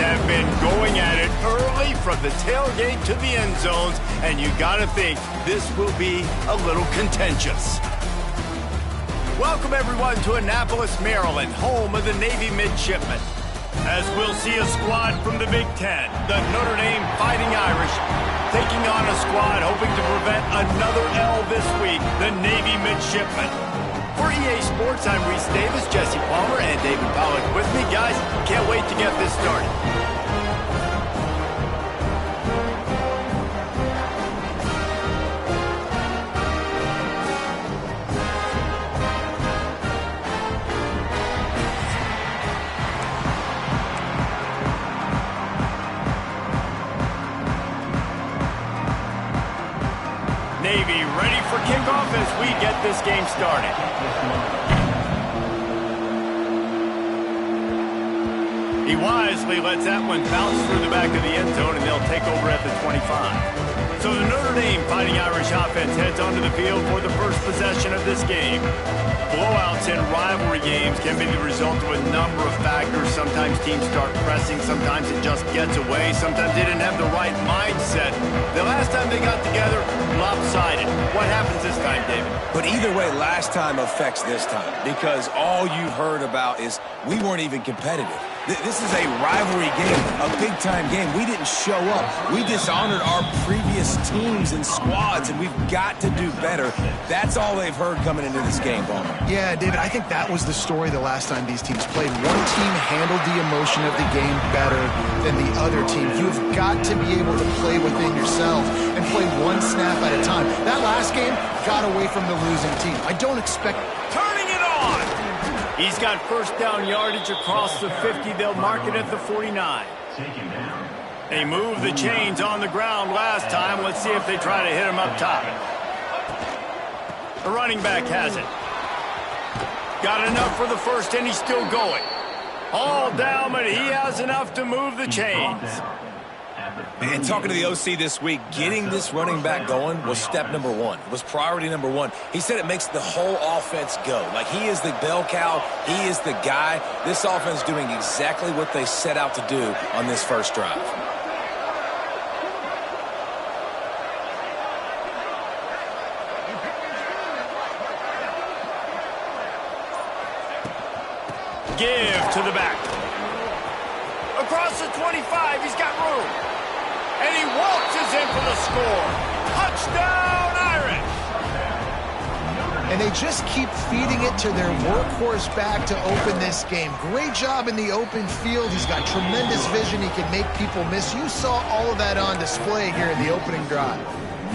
have been going at it early from the tailgate to the end zones, and you gotta think this will be a little contentious. Welcome everyone to Annapolis, Maryland, home of the Navy Midshipmen. As we'll see a squad from the Big Ten, the Notre Dame Fighting Irish, taking on a squad hoping to prevent another L this week, the Navy Midshipmen. For EA Sports, I'm Reese Davis, Jesse Palmer, and David Pollack with me. Guys, can't wait to get this started. Navy ready for kickoff as we get this game started. He wisely lets that one bounce through the back of the end zone, and they'll take over at the 25. So the Notre Dame Fighting Irish offense heads onto the field for the first possession of this game. Blowouts in rivalry games can be the result of a number of factors. Sometimes teams start pressing, sometimes it just gets away, sometimes they didn't have the right mindset. The last time they got together, lopsided. What happens this time, David? But either way, last time affects this time, because all you've heard about is we weren't even competitive. This is a rivalry game, a big-time game. We didn't show up. We dishonored our previous teams and squads, and we've got to do better. That's all they've heard coming into this game, Bowman. Yeah, David, I think that was the story the last time these teams played. One team handled the emotion of the game better than the other team. You've got to be able to play within yourself and play one snap at a time. That last game got away from the losing team. I don't expect... Turning it on! He's got first down yardage across the 50. They'll mark it at the 49. They moved the chains on the ground last time. Let's see if they try to hit him up top. The running back has it. Got enough for the first, and he's still going. All down, but he has enough to move the chains. And talking to the OC this week, getting this running back going was step number one. It was priority number one. He said it makes the whole offense go. Like, he is the bell cow. He is the guy. This offense doing exactly what they set out to do on this first drive. Give to the back. Across the 25, he's got room. And he waltzes in for the score. Touchdown, Irish! And they just keep feeding it to their workhorse back to open this game. Great job in the open field. He's got tremendous vision. He can make people miss. You saw all of that on display here in the opening drive.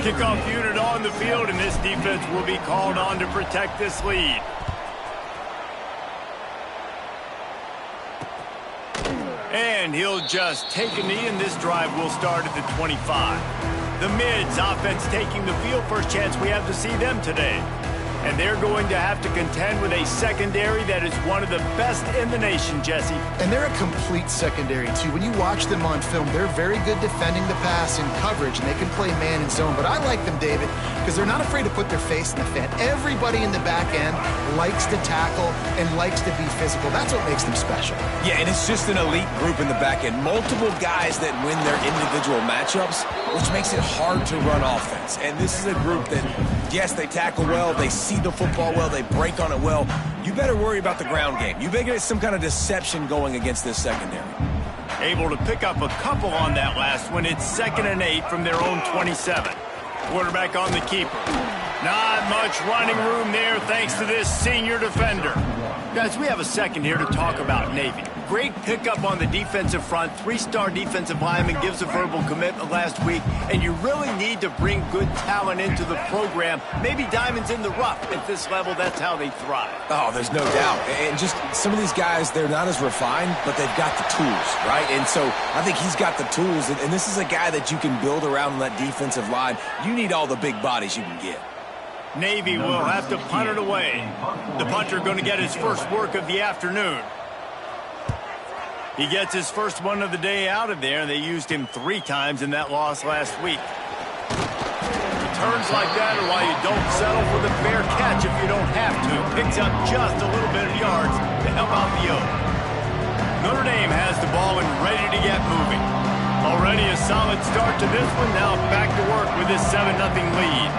Kickoff unit on the field, and this defense will be called on to protect this lead. And he'll just take a knee, and this drive will start at the 25. The Mids offense taking the field. First chance we have to see them today. And they're going to have to contend with a secondary that is one of the best in the nation, Jesse. And they're a complete secondary, too. When you watch them on film, they're very good defending the pass and coverage, and they can play man and zone. But I like them, David, because they're not afraid to put their face in the fan. Everybody in the back end likes to tackle and likes to be physical. That's what makes them special. Yeah, and it's just an elite group in the back end. Multiple guys that win their individual matchups, which makes it hard to run offense. And this is a group that, yes, they tackle well, they see the football well, they break on it well. You better worry about the ground game. You better get some kind of deception going against this secondary. Able to pick up a couple on that last one. It's 2nd and 8 from their own 27. Quarterback on the keeper. Not much running room there thanks to this senior defender. Guys, we have a second here to talk about Navy. Great pickup on the defensive front. 3-star defensive lineman gives a verbal commitment last week, and you really need to bring good talent into the program. Maybe diamonds in the rough. At this level, that's how they thrive. Oh, there's no doubt. And just some of these guys, they're not as refined, but they've got the tools, right? And so I think he's got the tools, and this is a guy that you can build around that defensive line. You need all the big bodies you can get. Navy will have to punt it away. The punter going to get his first work of the afternoon. He gets his first one of the day out of there, and they used him 3 times in that loss last week. Returns like that are why you don't settle for the fair catch if you don't have to. Picks up just a little bit of yards to help out the Oak. Notre Dame has the ball and ready to get moving. Already a solid start to this one. Now back to work with this 7-0 lead.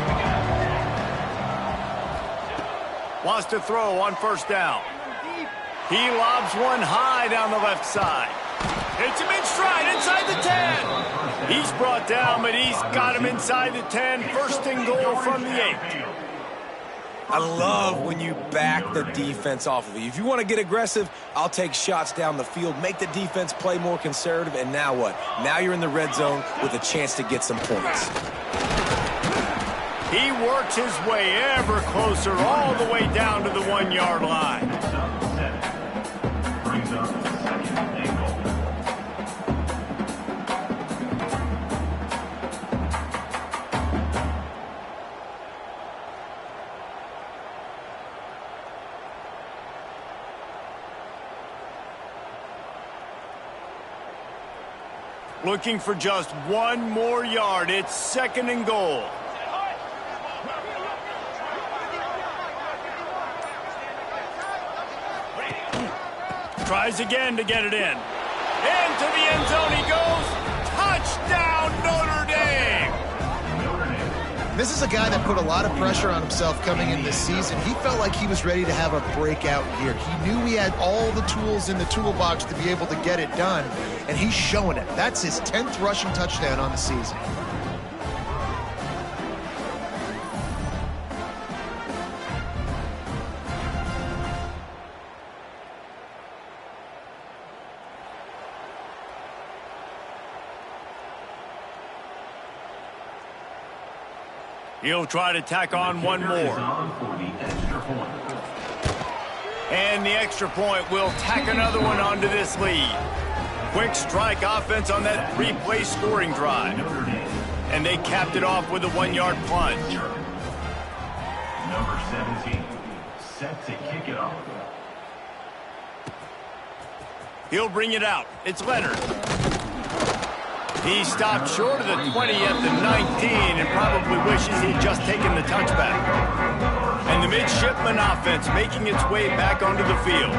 Wants to throw on first down. He lobs one high down the left side. Hits him in stride inside the 10. He's brought down, but he's got him inside the 10. First and goal from the 8. I love when you back the defense off of you. If you want to get aggressive, I'll take shots down the field, make the defense play more conservative, and now what? Now you're in the red zone with a chance to get some points. He works his way ever closer all the way down to the 1-yard line. Looking for just one more yard. It's 2nd and goal. Tries again to get it in. Into the end zone he goes. Touchdown, Notre Dame! This is a guy that put a lot of pressure on himself coming in this season. He felt like he was ready to have a breakout year. He knew he had all the tools in the toolbox to be able to get it done, and he's showing it. That's his 10th rushing touchdown on the season. He'll try to tack on one more. And the extra point will tack another one onto this lead. Quick strike offense on that 3-play scoring drive. And they capped it off with a 1-yard plunge. Number 17, set to kick it off. He'll bring it out. It's Leonard. He stopped short of the 20 at the 19 and probably wishes he'd just taken the touchback. And the midshipman offense making its way back onto the field.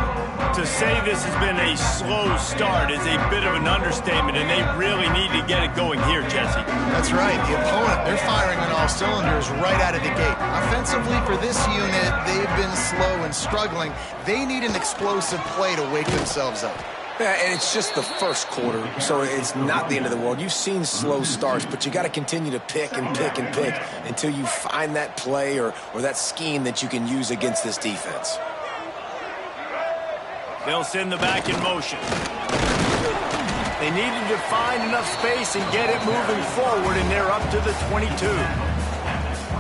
To say this has been a slow start is a bit of an understatement, and they really need to get it going here, Jesse. That's right. The opponent, they're firing on all cylinders right out of the gate. Offensively, for this unit, they've been slow and struggling. They need an explosive play to wake themselves up. Yeah, and it's just the first quarter, so it's not the end of the world. You've seen slow starts, but you got to continue to pick and pick and pick until you find that play or that scheme that you can use against this defense. They'll send the back in motion. They needed to find enough space and get it moving forward, and they're up to the 22.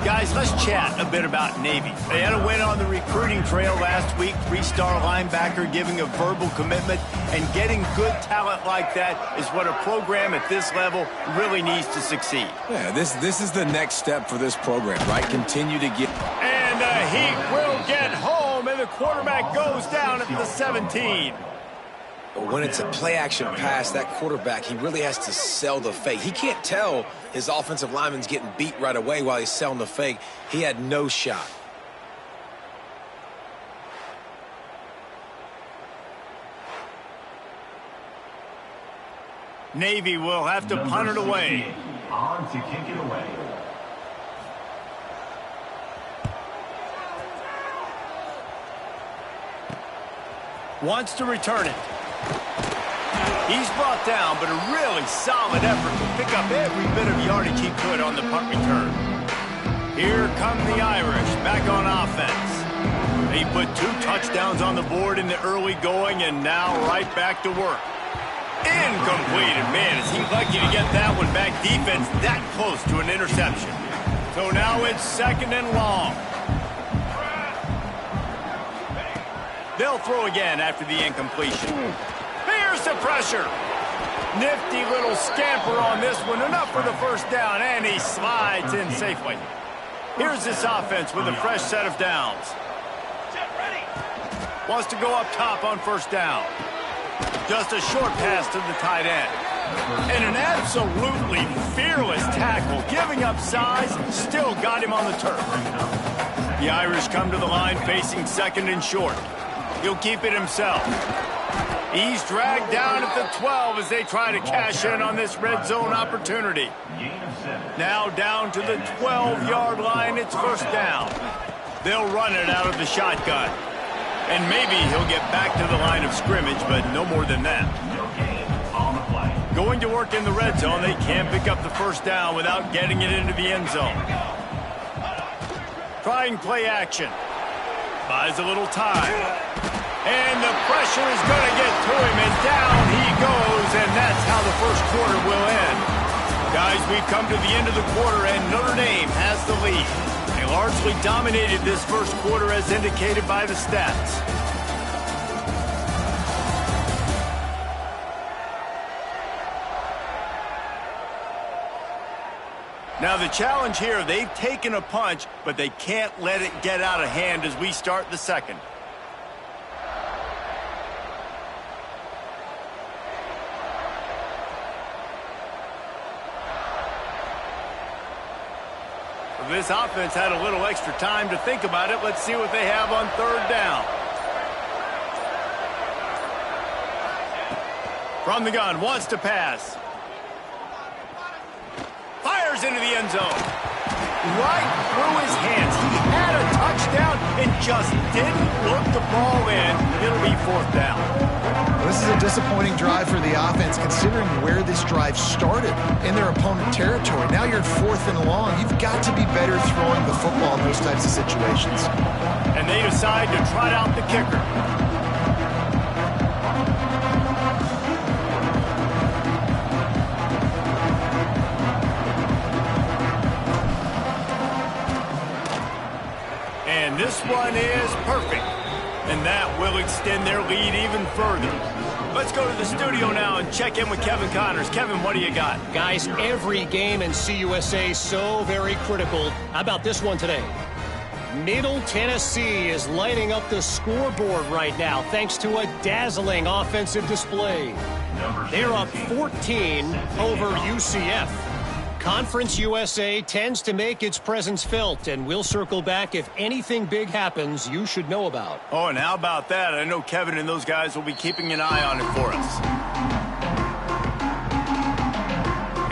Guys, let's chat a bit about Navy. They had a win on the recruiting trail last week. 3-star linebacker giving a verbal commitment, and getting good talent like that is what a program at this level really needs to succeed. Yeah, this is the next step for this program, right? Continue to get... And the Heat will get home, and the quarterback goes down at the 17. But when it's a play-action pass, that quarterback, he really has to sell the fake. He can't tell his offensive lineman's getting beat right away while he's selling the fake. He had no shot. Navy will have to punt it away. On to kick it away. Wants to return it. He's brought down, but a really solid effort to pick up every bit of yardage he could on the punt return. Here come the Irish back on offense. They put 2 touchdowns on the board in the early going, and now right back to work. Incomplete, and man, is he lucky to get that one back. Defense that close to an interception. So now it's 2nd and long. They'll throw again after the incompletion. Here's the pressure. Nifty little scamper on this one. Enough for the first down, and he slides in safely. Here's this offense with a fresh set of downs. Wants to go up top on first down. Just a short pass to the tight end. And an absolutely fearless tackle, giving up size, still got him on the turf. The Irish come to the line facing 2nd and short. He'll keep it himself. He's dragged down at the 12 as they try to cash in on this red zone opportunity. Now down to the 12-yard line, it's first down. They'll run it out of the shotgun. And maybe he'll get back to the line of scrimmage, but no more than that. Going to work in the red zone, they can't pick up the first down without getting it into the end zone. Trying play action. Buys a little time. And the pressure is going to get to him, and down he goes, and that's how the first quarter will end. Guys, we've come to the end of the quarter, and Notre Dame has the lead. They largely dominated this first quarter as indicated by the stats. Now the challenge here, they've taken a punch, but they can't let it get out of hand as we start the second. This offense had a little extra time to think about it. Let's see what they have on third down. From the gun, wants to pass. Fires into the end zone. Right through his hands. He had a touchdown and just didn't look the ball in. It'll be fourth down. This is a disappointing drive for the offense, considering where this drive started in their opponent territory. Now you're fourth and long. You've got to be better throwing the football in those types of situations. And they decide to trot out the kicker. And this one is perfect. And that will extend their lead even further. Let's go to the studio now and check in with Kevin Connors. Kevin, what do you got? Guys, every game in CUSA so very critical. How about this one today? Middle Tennessee is lighting up the scoreboard right now thanks to a dazzling offensive display. They're up 14 over UCF. Conference USA tends to make its presence felt, and we'll circle back if anything big happens you should know about. Oh, and how about that? I know Kevin and those guys will be keeping an eye on it for us.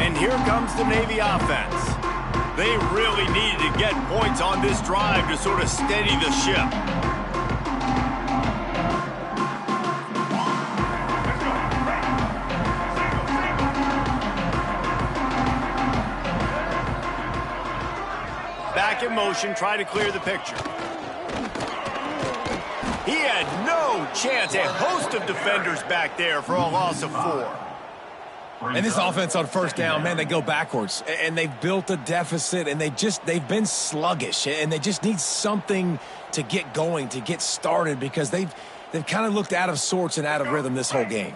And here comes the Navy offense. They really needed to get points on this drive to sort of steady the ship. Back in motion, try to clear the picture. He had no chance. A host of defenders back there for a loss of 4. And this offense on first down, man, they go backwards. And they've built a deficit, and they've been sluggish. And they just need something to get going, to get started, because they've kind of looked out of sorts and out of rhythm this whole game.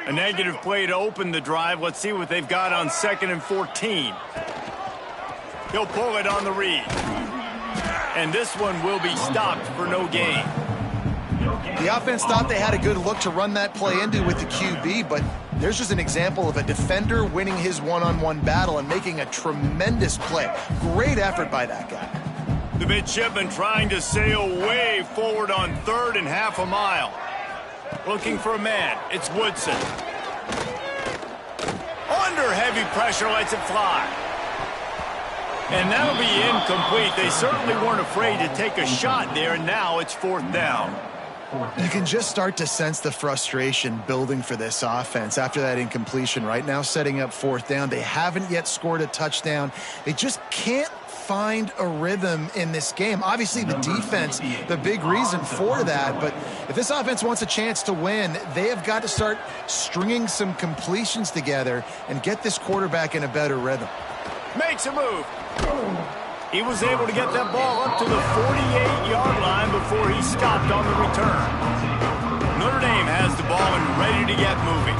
A negative play to open the drive. Let's see what they've got on 2nd and 14. He'll pull it on the read. And this one will be stopped for no gain. The offense thought they had a good look to run that play into with the QB, but there's just an example of a defender winning his one-on-one battle and making a tremendous play. Great effort by that guy. The midshipman trying to sail way forward on 3rd and half a mile. Looking for a man. It's Woodson. Under heavy pressure, lets it fly. And that'll be incomplete. They certainly weren't afraid to take a shot there, and now it's 4th down. You can just start to sense the frustration building for this offense after that incompletion. Right now, setting up 4th down. They haven't yet scored a touchdown. They just can't find a rhythm in this game. Obviously, the defense, the big reason for that. But if this offense wants a chance to win, they have got to start stringing some completions together and get this quarterback in a better rhythm. Makes a move. He was able to get that ball up to the 48-yard line before he stopped on the return. Notre Dame has the ball and ready to get moving.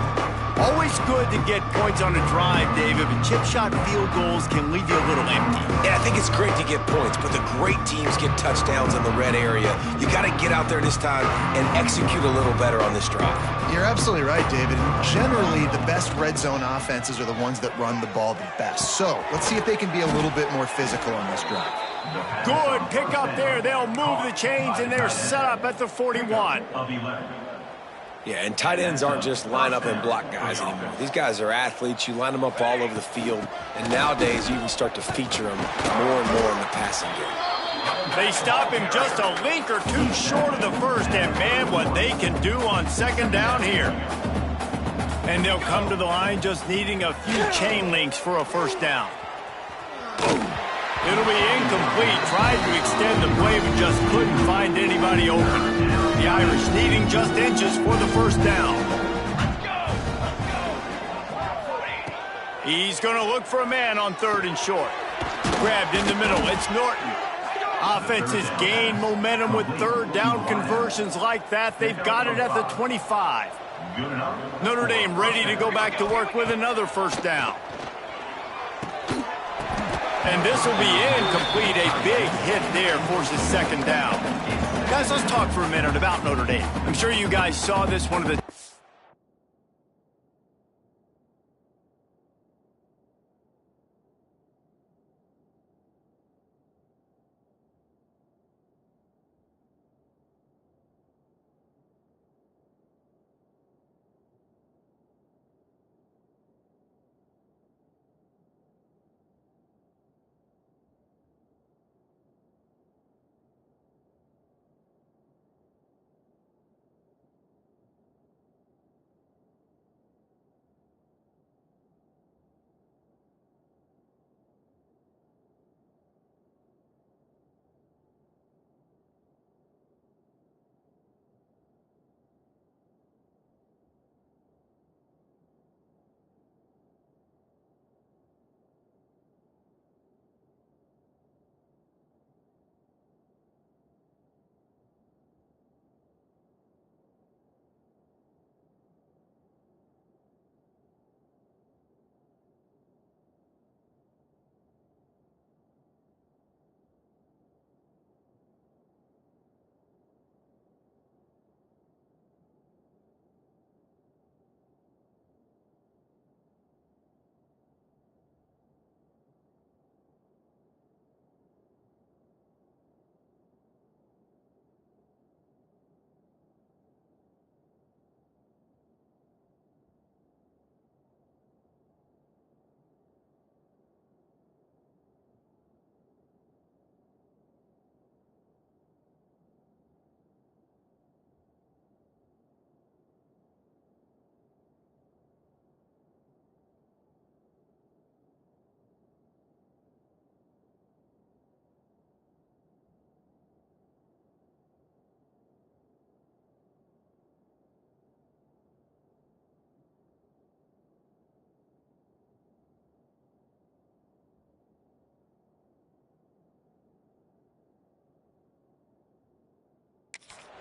Always good to get points on a drive, David, but chip shot field goals can leave you a little empty. Yeah, I think it's great to get points, but the great teams get touchdowns in the red area. You got to get out there this time and execute a little better on this drive. You're absolutely right, David. And generally, the best red zone offenses are the ones that run the ball the best. So let's see if they can be a little bit more physical on this drive. Good pick up there. They'll move the chains, and they're set up at the 41. Yeah, and tight ends aren't just line up and block guys anymore. These guys are athletes. You line them up all over the field, and nowadays you can start to feature them more and more in the passing game. They stop him just a link or two short of the first, and man, what they can do on second down here. And they'll come to the line just needing a few chain links for a first down. It'll be incomplete. Tried to extend the play, but just couldn't find anybody open. The Irish needing just inches for the first down. He's going to look for a man on third and short. Grabbed in the middle. It's Norton. Offenses gain momentum with third down conversions like that. They've got it at the 25. Notre Dame ready to go back to work with another first down. And this will be incomplete. A big hit there forces second down. Guys, let's talk for a minute about Notre Dame. I'm sure you guys saw this one of the...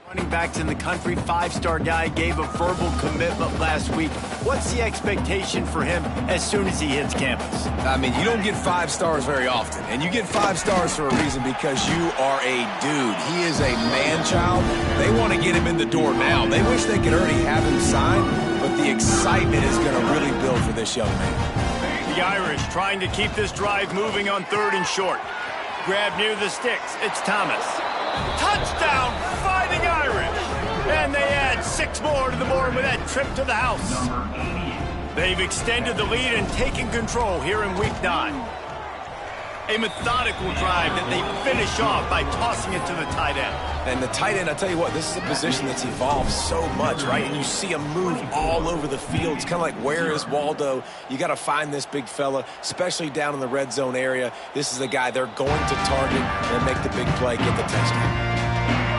Running backs in the country, five-star guy, gave a verbal commitment last week. What's the expectation for him as soon as he hits campus? I mean, you don't get 5 stars very often, and you get 5 stars for a reason because you are a dude. He is a man-child. They want to get him in the door now. They wish they could already have him signed, but the excitement is going to really build for this young man. The Irish trying to keep this drive moving on third and short. Grab near the sticks. It's Thomas. Touchdown, Fighting Irish! And they add 6 more to the board with that trip to the house. They've extended the lead and taken control here in week 9. A methodical drive that they finish off by tossing it to the tight end. And the tight end, I tell you what, this is a position that's evolved so much, right? And you see him move all over the field. It's kind of like, where is Waldo? You got to find this big fella, especially down in the red zone area. This is the guy they're going to target and make the big play, get the touchdown.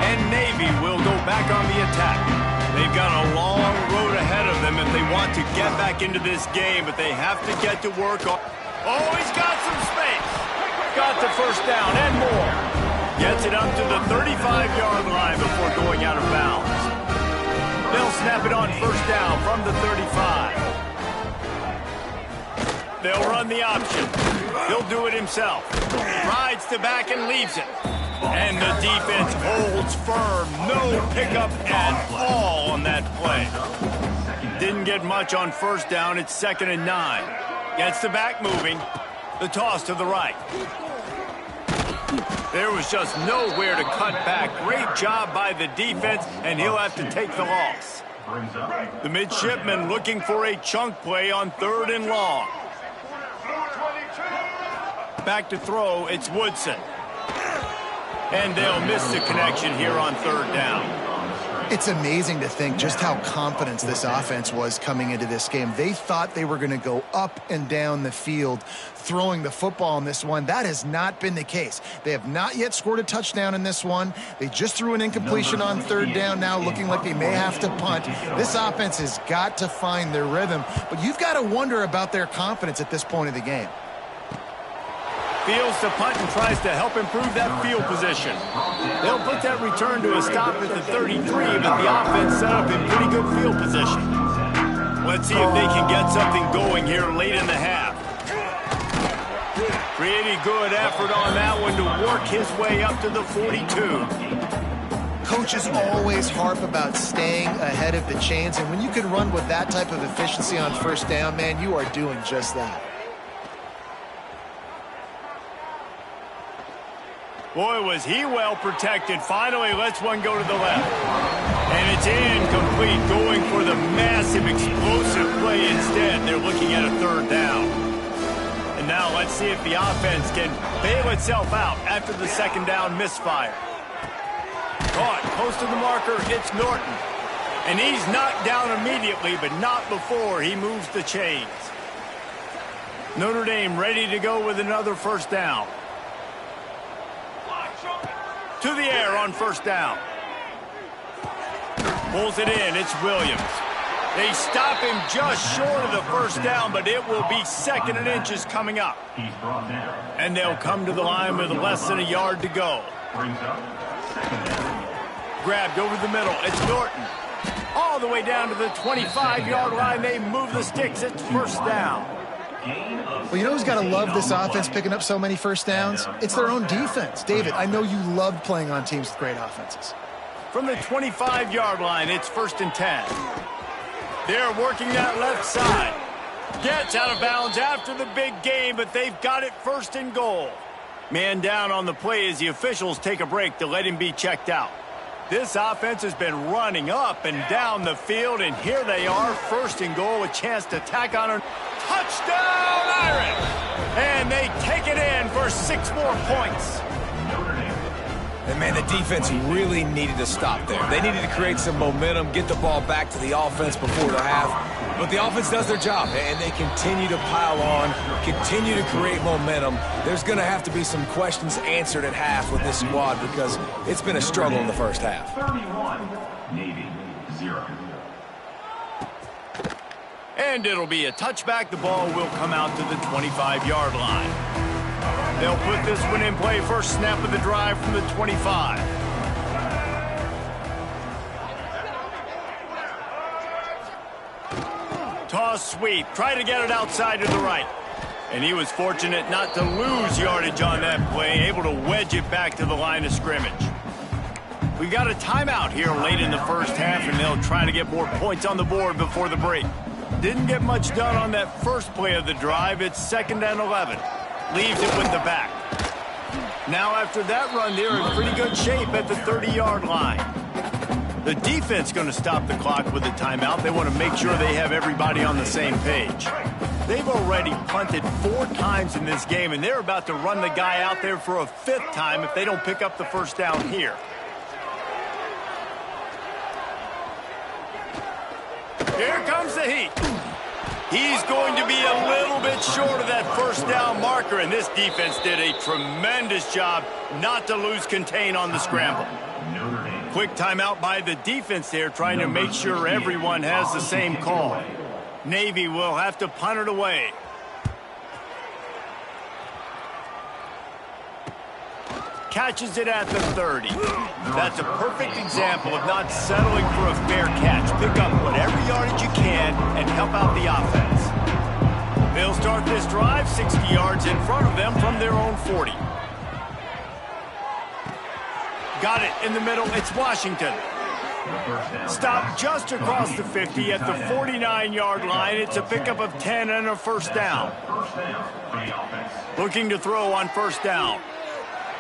And Navy will go back on the attack. They've got a long road ahead of them if they want to get back into this game, but they have to get to work on... Oh, he's got some space. Got the first down and more. Gets it up to the 35-yard line before going out of bounds. They'll snap it on first down from the 35. They'll run the option. He'll do it himself. Rides the back and leaves it. And the defense holds firm. No pickup at all on that play. Didn't get much on first down. It's 2nd and 9. Gets the back moving. The toss to the right. There was just nowhere to cut back. Great job by the defense, and he'll have to take the loss. Brings up. The midshipman looking for a chunk play on 3rd and long. Back to throw, it's Woodson. And they'll miss the connection here on 3rd down. It's amazing to think just how confident this offense was coming into this game. They thought they were going to go up and down the field throwing the football in this one. That has not been the case. They have not yet scored a touchdown in this one. They just threw an incompletion on 3rd down now, looking like they may have to punt. This offense has got to find their rhythm, but you've got to wonder about their confidence at this point of the game. Fields the punt and tries to help improve that field position. They'll put that return to a stop at the 33, but the offense set up in pretty good field position. Let's see if they can get something going here late in the half. Pretty good effort on that one to work his way up to the 42. Coaches always harp about staying ahead of the chains, and when you can run with that type of efficiency on 1st down, man, you are doing just that. Boy, was he well protected. Finally lets one go to the left. And it's incomplete, going for the massive explosive play instead. They're looking at a 3rd down. And now let's see if the offense can bail itself out after the 2nd down misfire. Caught close to the marker, it's Norton. And he's knocked down immediately, but not before he moves the chains. Notre Dame ready to go with another 1st down. To the air on 1st down. Pulls it in, it's Williams. They stop him just short of the 1st down, but it will be 2nd and inches coming up. He's brought down. And they'll come to the line with less than a yard to go. Brings up 2nd down. Grabbed over the middle, it's Norton. All the way down to the 25-yard line, they move the sticks, it's 1st down. Well, you know who's got to love this offense picking up so many 1st downs? It's their own defense. David, I know you loved playing on teams with great offenses. From the 25-yard line, it's 1st and 10. They're working that left side. Gets out of bounds after the big game, but they've got it 1st and goal. Man down on the play as the officials take a break to let him be checked out. This offense has been running up and down the field, and here they are, 1st and goal, a chance to tack on a touchdown Irish! And they take it in for 6 more points. And, man, the defense really needed to stop there. They needed to create some momentum, get the ball back to the offense before the half. But the offense does their job, and they continue to pile on, continue to create momentum. There's going to have to be some questions answered at half with this squad because it's been a struggle in the 1st half. 31, Navy, 0. And it'll be a touchback. The ball will come out to the 25-yard line. They'll put this one in play. First snap of the drive from the 25. Toss sweep. Try to get it outside to the right. And he was fortunate not to lose yardage on that play. Able to wedge it back to the line of scrimmage. We got a timeout here late in the 1st half, and they'll try to get more points on the board before the break. Didn't get much done on that first play of the drive. It's 2nd and 11. Leaves it with the back. Now after that run, they're in pretty good shape at the 30-yard line. The defense going to stop the clock with a timeout. They want to make sure they have everybody on the same page. They've already punted 4 times in this game, and they're about to run the guy out there for a 5th time if they don't pick up the 1st down here. Here comes the heat. He's going to be a little bit short of that 1st down marker, and this defense did a tremendous job not to lose contain on the scramble. Quick timeout by the defense there, trying to make sure everyone has the same call. Navy will have to punt it away. Catches it at the 30. That's a perfect example of not settling for a fair catch. Pick up whatever yardage you can and help out the offense. They'll start this drive 60 yards in front of them from their own 40. Got it in the middle. It's Washington. Stop just across the 50 at the 49-yard line. It's a pickup of 10 and a 1st down. Looking to throw on 1st down.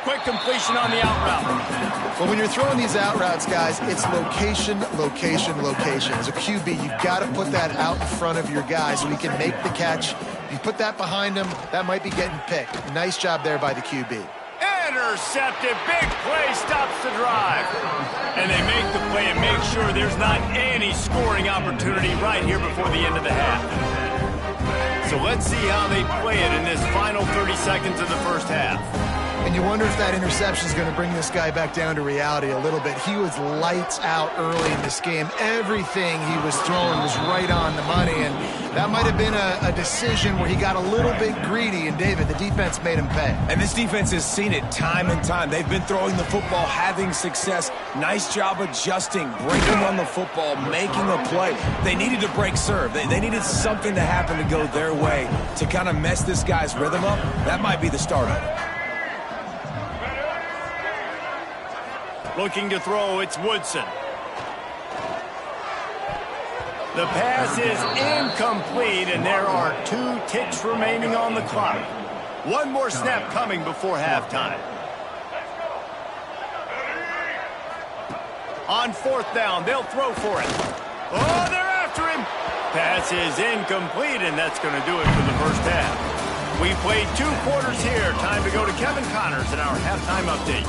Quick completion on the out route. Well, when you're throwing these out routes, guys, it's location, location, location. As a QB, you've got to put that out in front of your guy so he can make the catch. If you put that behind him, that might be getting picked. Nice job there by the QB. Intercepted. Big play stops the drive. And they make the play and make sure there's not any scoring opportunity right here before the end of the half. So let's see how they play it in this final 30 seconds of the first half. And you wonder if that interception is going to bring this guy back down to reality a little bit. He was lights out early in this game. Everything he was throwing was right on the money, and that might have been a decision where he got a little bit greedy, and David, the defense made him pay. And this defense has seen it time and time. They've been throwing the football, having success. Nice job adjusting, breaking on the football, making a play. They needed to break serve. They needed something to happen to go their way to kind of mess this guy's rhythm up. That might be the start of it. Looking to throw, it's Woodson. The pass is incomplete, and there are 2 ticks remaining on the clock. One more snap coming before halftime. On 4th down, they'll throw for it. Oh, they're after him. Pass is incomplete, and that's going to do it for the first half. We played 2 quarters here. Time to go to Kevin Connors in our halftime update.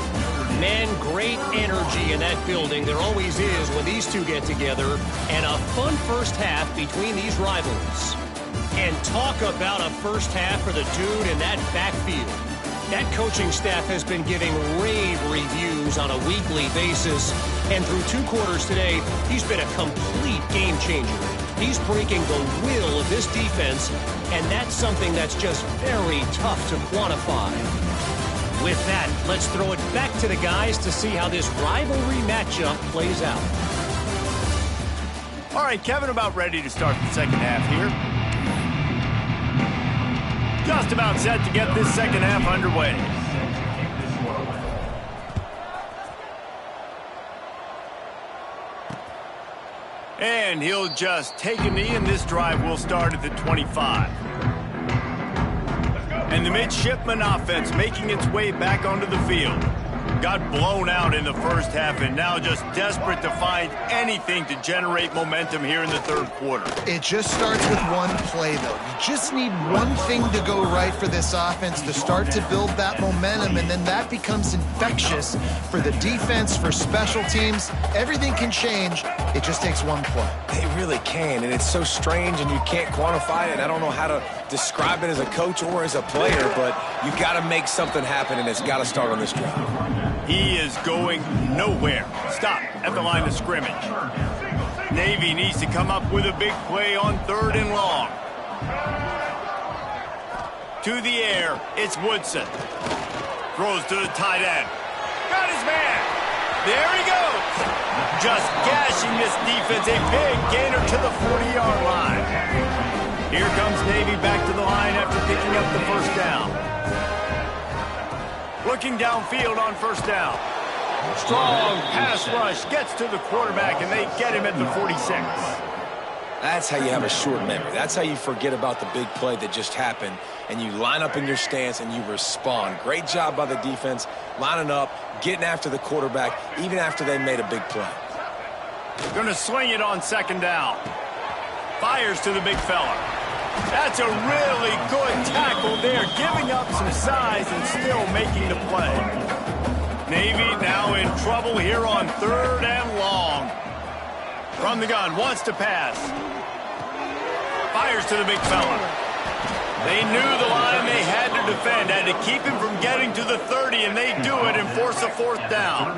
Man, great energy in that building. There always is when these two get together. And a fun first half between these rivals. And talk about a first half for the dude in that backfield. That coaching staff has been giving rave reviews on a weekly basis. And through 2 quarters today, he's been a complete game changer. He's breaking the will of this defense, and that's something that's just very tough to quantify. With that, let's throw it back to the guys to see how this rivalry matchup plays out. All right, Kevin, about ready to start the second half here. Just about set to get this second half underway. And he'll just take a knee, and this drive will start at the 25. And the midshipman offense making its way back onto the field. Got blown out in the first half and now just desperate to find anything to generate momentum here in the third quarter. It just starts with one play, though. You just need one thing to go right for this offense to start to build that momentum, and then that becomes infectious for the defense, for special teams. Everything can change. It just takes one play. They really can, and it's so strange, and you can't quantify it. I don't know how to describe it as a coach or as a player, but you've got to make something happen, and it's got to start on this drive. He is going nowhere. Stop at the line of scrimmage. Navy needs to come up with a big play on 3rd and long. To the air, it's Woodson. Throws to the tight end. Got his man. There he goes. Just gashing this defense. A big gainer to the 40-yard line. Here comes Navy back to the line after picking up the first down. Looking downfield on 1st down. Strong pass rush gets to the quarterback, and they get him at the 46. That's how you have a short memory. That's how you forget about the big play that just happened, and you line up in your stance and you respond. Great job by the defense, lining up, getting after the quarterback, even after they made a big play. Going to sling it on 2nd down. Fires to the big fella. That's a really good tackle there, giving up some size and still making the play. Navy now in trouble here on 3rd and long. From the gun, wants to pass. Fires to the big fella. They knew the line they had to defend, had to keep him from getting to the 30, and they do it and force a 4th down.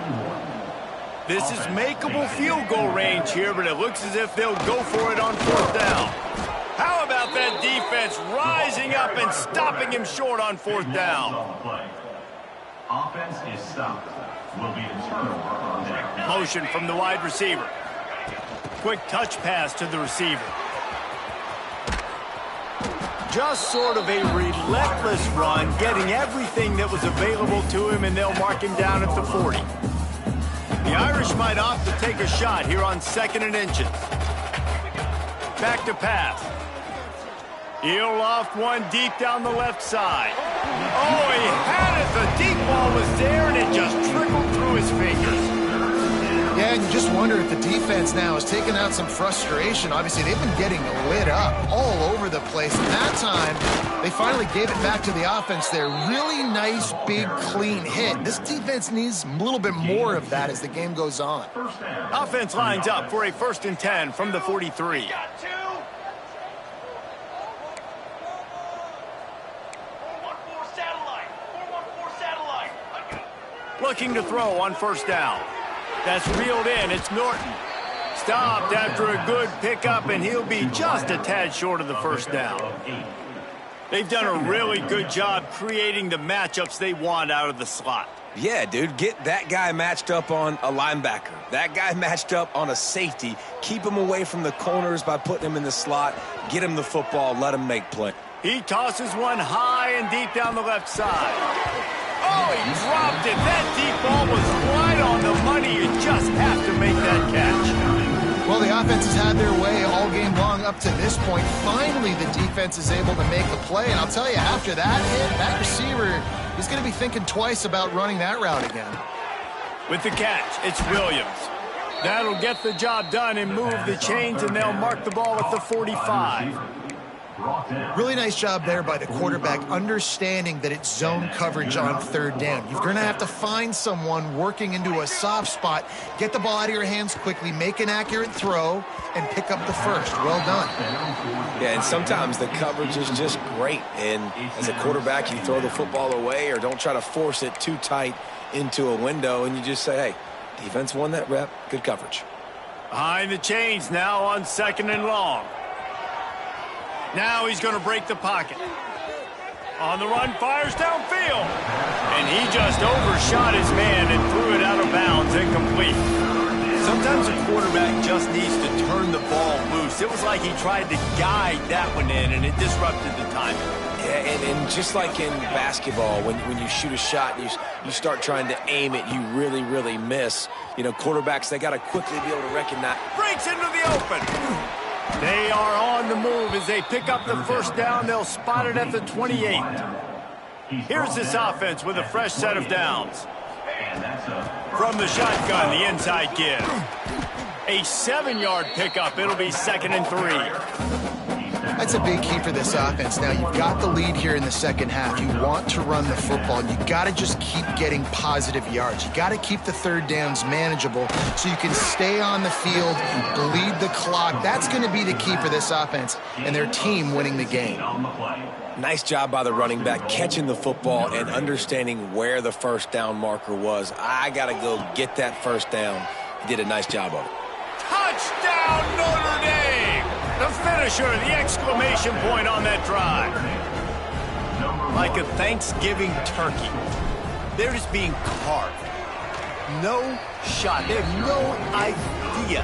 This is makeable field goal range here, but it looks as if they'll go for it on 4th down. How about that defense rising up and stopping him short on 4th down? Offense is stopped. Will be a turnover on that. Motion from the wide receiver. Quick touch pass to the receiver. Just sort of a relentless run, getting everything that was available to him, and they'll mark him down at the 40. The Irish might opt to take a shot here on 2nd and inches. Back to pass. He'll loft one deep down the left side. Oh, he had it. The deep ball was there, and it just trickled through his fingers. Yeah, and you just wonder if the defense now is taking out some frustration. Obviously, they've been getting lit up all over the place. And that time, they finally gave it back to the offense there. Really nice, big, clean hit. This defense needs a little bit more of that as the game goes on. Offense lines up for a 1st and 10 from the 43. Looking to throw on 1st down. That's reeled in. It's Norton. Stopped after a good pickup, and he'll be just a tad short of the 1st down. They've done a really good job creating the matchups they want out of the slot. Yeah, dude, get that guy matched up on a linebacker. That guy matched up on a safety. Keep him away from the corners by putting him in the slot. Get him the football. Let him make play. He tosses one high and deep down the left side. Oh, he dropped it. That deep ball was right on the money. You just have to make that catch. Well, the offense has had their way all game long up to this point. Finally, the defense is able to make a play. And I'll tell you, after that hit, that receiver is going to be thinking twice about running that route again. With the catch, it's Williams. That'll get the job done and move the chains, and they'll mark the ball at the 45. Really nice job there by the quarterback, understanding that it's zone coverage on 3rd down. You're going to have to find someone working into a soft spot, get the ball out of your hands quickly, make an accurate throw, and pick up the 1st. Well done. Yeah, and sometimes the coverage is just great. And as a quarterback, you throw the football away or don't try to force it too tight into a window, and you just say, hey, defense won that rep. Good coverage. Behind the chains now on 2nd and long. Now he's going to break the pocket. On the run, fires downfield. And he just overshot his man and threw it out of bounds, incomplete. Sometimes a quarterback just needs to turn the ball loose. It was like he tried to guide that one in, and it disrupted the timing. Yeah, and just like in basketball, when you shoot a shot and you start trying to aim it, you really, really miss. You know, quarterbacks, they got to quickly be able to recognize. Breaks into the open. They are on the move as they pick up the 1st down. They'll spot it at the 28. Here's this offense with a fresh set of downs. From the shotgun, the inside give. A 7-yard pickup. It'll be 2nd and 3. That's a big key for this offense. Now, you've got the lead here in the 2nd half. You want to run the football, and you got to just keep getting positive yards. You got to keep the 3rd downs manageable so you can stay on the field, bleed the clock. That's going to be the key for this offense and their team winning the game. Nice job by the running back catching the football and understanding where the 1st down marker was. I got to go get that 1st down. He did a nice job of it. Touchdown, Notre Dame! The finisher, the exclamation point on that drive. Like a Thanksgiving turkey. They're just being carved. No shot. They have no idea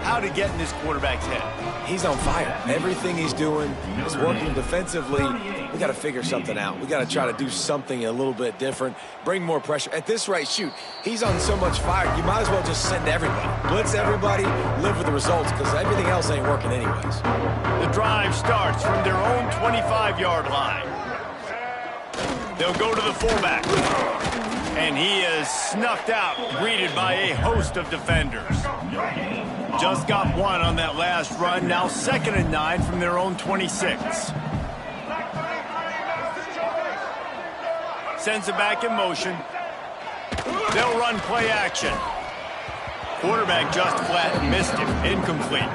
how to get in this quarterback's head. He's on fire. Everything he's doing is working defensively. We got to figure something out. We got to try to do something a little bit different. Bring more pressure. At this rate, shoot, he's on so much fire, you might as well just send everybody. Blitz everybody, live with the results, because everything else ain't working anyways. The drive starts from their own 25-yard line. They'll go to the fullback. And he is snuffed out, greeted by a host of defenders. Just got one on that last run. Now 2nd and 9 from their own 26. Sends it back in motion. They'll run play action. Quarterback just flat missed him. Incomplete.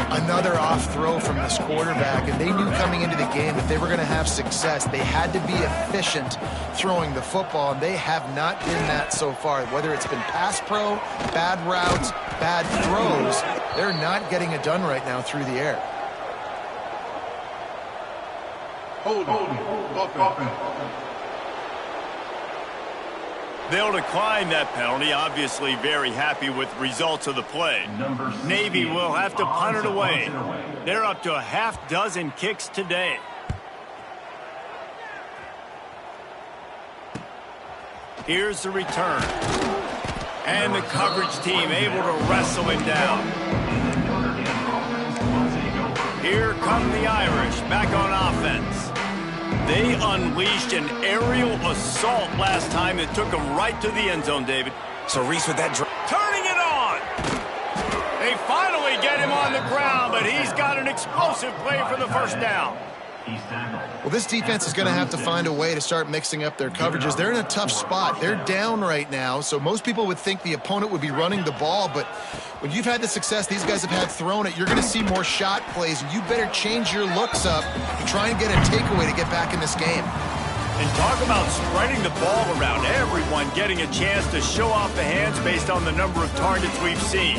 Another off throw from this quarterback, and they knew coming into the game that they were going to have success. They had to be efficient throwing the football, and they have not been that so far. Whether it's been pass pro, bad routes, bad throws, they're not getting it done right now through the air. Hold on. They'll decline that penalty, obviously very happy with results of the play. Navy will have to punt it away. They're up to a half dozen kicks today. Here's the return. And the coverage team able to wrestle him down. Here come the Irish back on offense. They unleashed an aerial assault last time that took them right to the end zone, David. So Reese with that turning it on. They finally get him on the ground, but he's got an explosive play for the first down. Well, this defense is going to have to find a way to start mixing up their coverages. They're in a tough spot. They're down right now, so most people would think the opponent would be running the ball, but when you've had the success these guys have had throwing it, you're going to see more shot plays, and you better change your looks up and try and get a takeaway to get back in this game. And talk about spreading the ball around, everyone getting a chance to show off the hands based on the number of targets we've seen.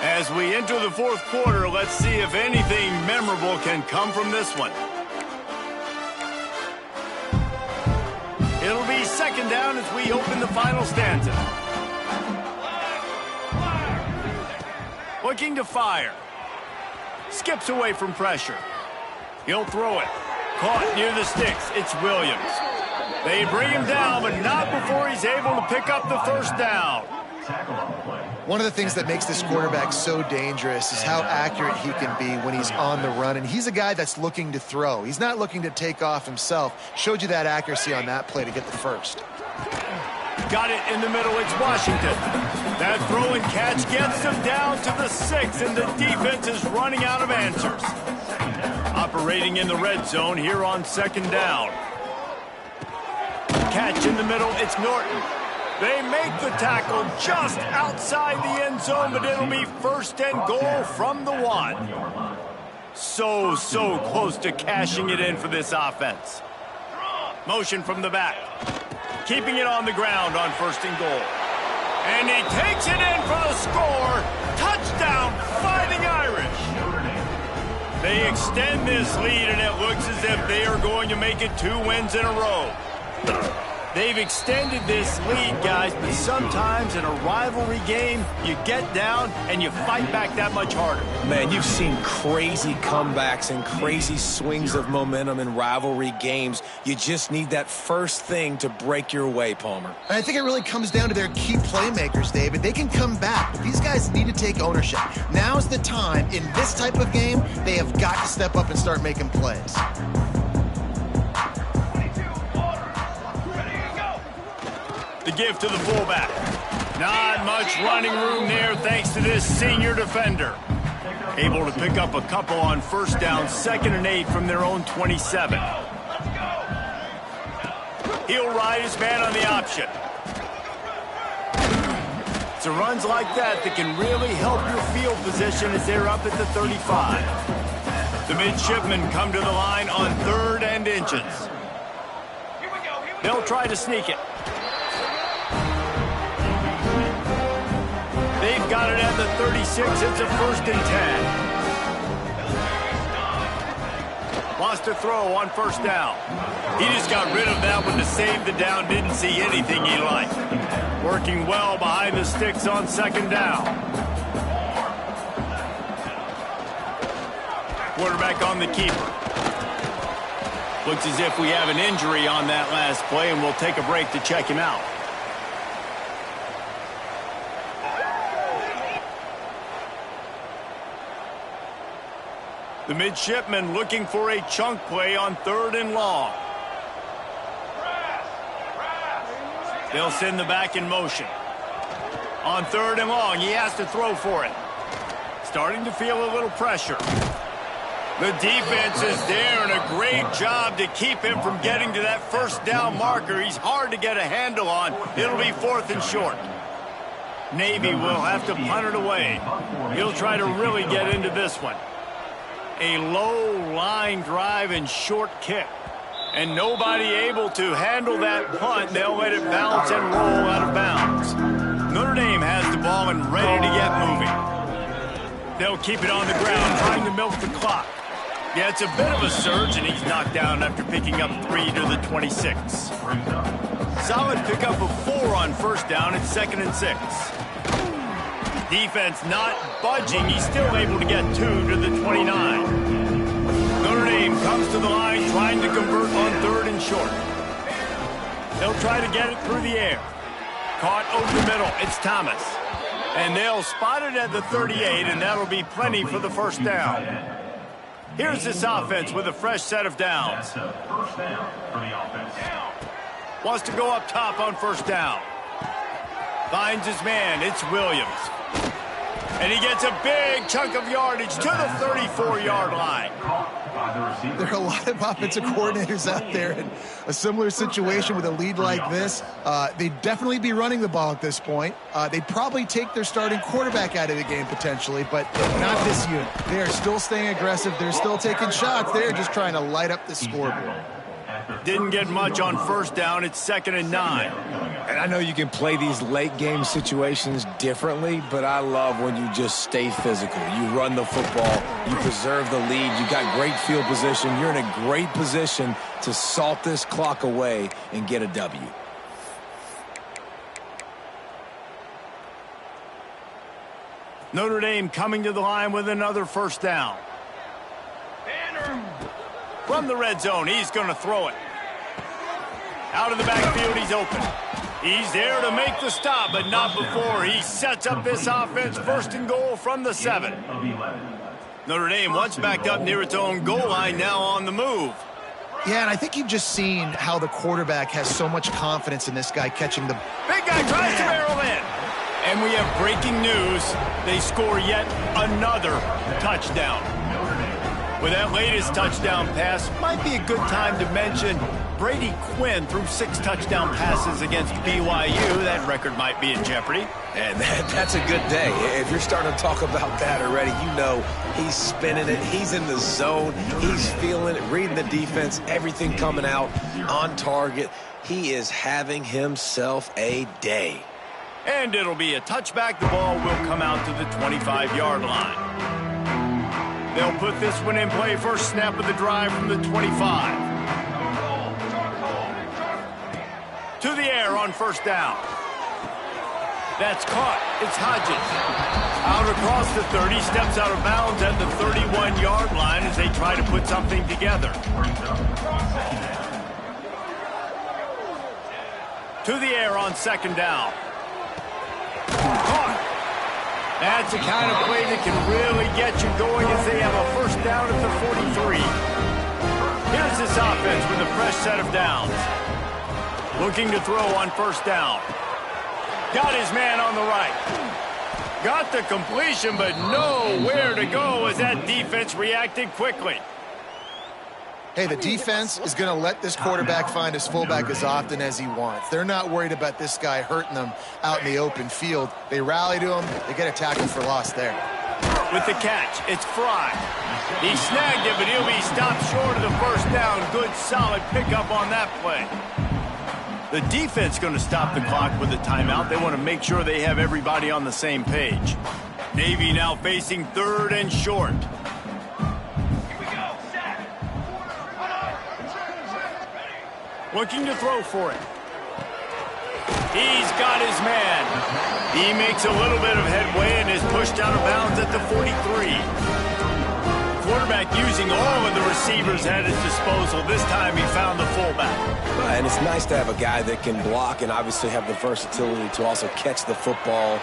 As we enter the fourth quarter, let's see if anything memorable can come from this one. It'll be second down as we open the final stanza. Looking to fire. Skips away from pressure. He'll throw it. Caught near the sticks. It's Williams. They bring him down, but not before he's able to pick up the first down. One of the things that makes this quarterback so dangerous is how accurate he can be when he's on the run. And he's a guy that's looking to throw. He's not looking to take off himself. Showed you that accuracy on that play to get the first. Got it in the middle. It's Washington. That throw and catch gets them down to the 6, and the defense is running out of answers. Operating in the red zone here on second down. Catch in the middle. It's Norton. They make the tackle just outside the end zone, but it'll be first and goal from the 1. So close to cashing it in for this offense. Motion from the back. Keeping it on the ground on first and goal. And he takes it in for the score. Touchdown, Fighting Irish. They extend this lead, and it looks as if they are going to make it 2 wins in a row. They've extended this lead, guys, but sometimes in a rivalry game, you get down and you fight back that much harder. Man, you've seen crazy comebacks and crazy swings of momentum in rivalry games. You just need that first thing to break your way, Palmer. And I think it really comes down to their key playmakers, David. They can come back, but these guys need to take ownership. Now's the time. In this type of game, they have got to step up and start making plays. The give to the fullback. Not much running room there thanks to this senior defender. Able to pick up a couple on first down, 2nd and 8 from their own 27. He'll ride his man on the option. It's the runs like that that can really help your field position as they're up at the 35. The midshipmen come to the line on 3rd and inches. They'll try to sneak it. They've got it at the 36. It's a 1st and 10. Lost a throw on first down. He just got rid of that one to save the down. Didn't see anything he liked. Working well behind the sticks on 2nd down. Quarterback on the keeper. Looks as if we have an injury on that last play, and we'll take a break to check him out. The midshipmen looking for a chunk play on 3rd and long. They'll send the back in motion. On 3rd and long, he has to throw for it. Starting to feel a little pressure. The defense is there, and a great job to keep him from getting to that first down marker. He's hard to get a handle on. It'll be 4th and short. Navy will have to punt it away. He'll try to really get into this one. A low line drive and short kick. And nobody able to handle that punt. They'll let it bounce and roll out of bounds. Notre Dame has the ball and ready to get moving. They'll keep it on the ground, trying to milk the clock. Yeah, it's a bit of a surge, and he's knocked down after picking up 3 to the 26. Solid pickup of 4 on first down. It's 2nd and 6. Defense not budging. He's still able to get 2 to the 29. Notre Dame comes to the line trying to convert on 3rd and short. They'll try to get it through the air. Caught over the middle. It's Thomas. And they'll spot it at the 38, and that'll be plenty for the first down. Here's this offense with a fresh set of downs. That's a first down for the offense. Wants to go up top on first down. Finds his man. It's Williams. And he gets a big chunk of yardage to the 34-yard line. There are a lot of offensive coordinators out there in a similar situation with a lead like this. They'd definitely be running the ball at this point. They'd probably take their starting quarterback out of the game potentially, but not this unit. They are still staying aggressive. They're still taking shots. They're just trying to light up the scoreboard. Didn't get much on first down. It's 2nd and 9. And I know you can play these late game situations differently, but I love when you just stay physical. You run the football, you preserve the lead, you got great field position, you're in a great position to salt this clock away and get a W. Notre Dame coming to the line with another first down. From the red zone, he's going to throw it. Out of the backfield, he's open. He's there to make the stop, but not before he sets up this offense. 1st and goal from the 7. Notre Dame once backed up near its own goal line, now on the move. Yeah, and I think you've just seen how the quarterback has so much confidence in this guy catching the... Big guy tries to barrel in. And we have breaking news. They score yet another touchdown. With that latest touchdown pass, might be a good time to mention Brady Quinn threw 6 touchdown passes against BYU. That record might be in jeopardy. And that's a good day. If you're starting to talk about that already, you know he's spinning it. He's in the zone. He's feeling it, reading the defense, everything coming out on target. He is having himself a day. And it'll be a touchback. The ball will come out to the 25-yard line. They'll put this one in play. First snap of the drive from the 25. To the air on first down. That's caught. It's Hodges. Out across the 30. Steps out of bounds at the 31-yard line as they try to put something together. To the air on 2nd down. Caught. That's the kind of play that can really get you going as they have a first down at the 43. Here's this offense with a fresh set of downs. Looking to throw on first down. Got his man on the right. Got the completion, but nowhere to go as that defense reacted quickly. Hey, the defense is going to let this quarterback find his fullback as often as he wants. They're not worried about this guy hurting them out in the open field. They rally to him. They get a tackle for loss there. With the catch, it's Fry. He snagged it, but he'll be stopped short of the first down. Good, solid pickup on that play. The defense going to stop the clock with a timeout. They want to make sure they have everybody on the same page. Navy now facing 3rd and short. Looking to throw for it. He's got his man. He makes a little bit of headway and is pushed out of bounds at the 43. Quarterback using all of the receivers at his disposal. This time he found the fullback. And it's nice to have a guy that can block and obviously have the versatility to also catch the football,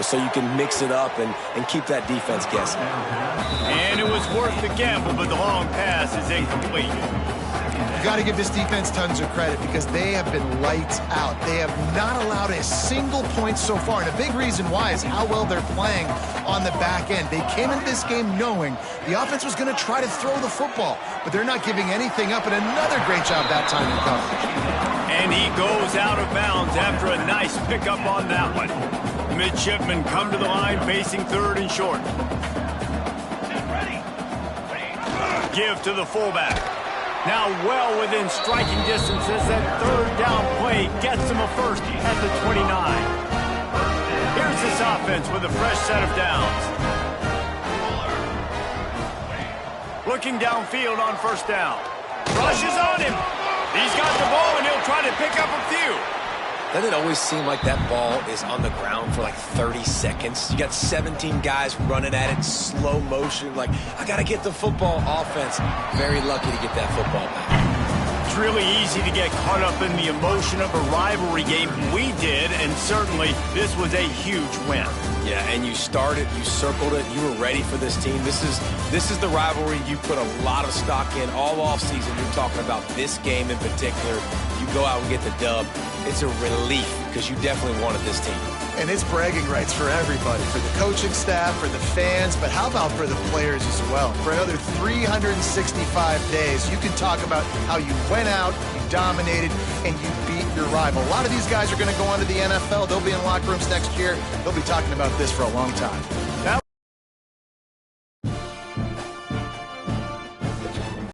so you can mix it up and keep that defense guessing. And it was worth the gamble, but the long pass is incomplete. You've got to give this defense tons of credit because they have been lights out. They have not allowed a single point so far, and a big reason why is how well they're playing on the back end. They came into this game knowing the offense was going to try to throw the football, but they're not giving anything up, and another great job that time in coverage. And he goes out of bounds after a nice pickup on that one. Midshipmen come to the line facing 3rd and short. Give to the fullback. Now well within striking distance as that 3rd down play gets him a first at the 29. Here's this offense with a fresh set of downs. Looking downfield on first down. Rushes on him. He's got the ball and he'll try to pick up a few. Doesn't it always seem like that ball is on the ground for like 30 seconds? You got 17 guys running at it, slow motion, like, I got to get the football. Offense, very lucky to get that football back. It's really easy to get caught up in the emotion of a rivalry game. We did, and certainly this was a huge win. Yeah, and you started, you circled it, you were ready for this team. This is the rivalry you put a lot of stock in all offseason. You're talking about this game in particular. You go out and get the dub. It's a relief because you definitely wanted this team. And it's bragging rights for everybody, for the coaching staff, for the fans, but how about for the players as well? For another 365 days, you can talk about how you went out, you dominated, and you beat your rival. A lot of these guys are going to go on to the NFL. They'll be in locker rooms next year. They'll be talking about this for a long time.